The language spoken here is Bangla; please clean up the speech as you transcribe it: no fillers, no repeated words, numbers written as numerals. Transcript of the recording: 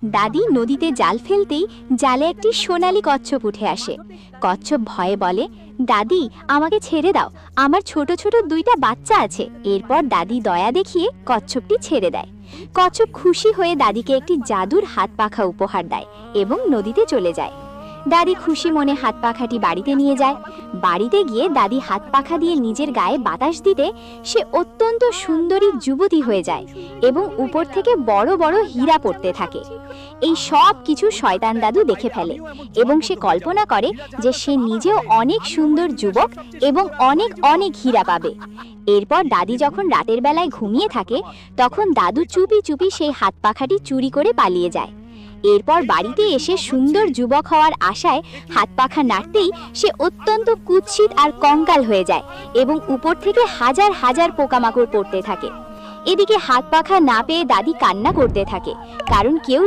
দাদি নদীতে জাল ফেলতেই জালে একটি সোনালী কচ্ছপ উঠে আসে। কচ্ছপ ভয়ে বলে, দাদি আমাকে ছেড়ে দাও, আমার ছোট ছোট দুইটা বাচ্চা আছে। এরপর দাদি দয়া দেখিয়ে কচ্ছপটি ছেড়ে দেয়। কচ্ছপ খুশি হয়ে দাদিকে একটি জাদুর হাত পাখা উপহার দেয় এবং নদীতে চলে যায়। দাদি খুশি মনে হাত পাখাটি বাড়িতে নিয়ে যায়। বাড়িতে গিয়ে দাদি হাত পাখা দিয়ে নিজের গায়ে বাতাস দিতে সে অত্যন্ত সুন্দরী যুবতী হয়ে যায় এবং উপর থেকে বড় বড় হীরা পড়তে থাকে। এই সব কিছু শয়তান দাদু দেখে ফেলে এবং সে কল্পনা করে যে সে নিজেও অনেক সুন্দর যুবক এবং অনেক অনেক হীরা পাবে। এরপর দাদি যখন রাতের বেলায় ঘুমিয়ে থাকে তখন দাদু চুপি চুপি সেই হাত পাখাটি চুরি করে পালিয়ে যায়। এরপর বাড়িতে এসে সুন্দর যুবক হওয়ার আশায় হাত পাখা নাড়তেই সে অত্যন্ত কুৎসিত আর কঙ্কাল হয়ে যায় এবং উপর থেকে হাজার হাজার পোকামাকড় পড়তে থাকে। এদিকে হাত পাখা না পেয়ে দাদি কান্না করতে থাকে, কারণ কেউ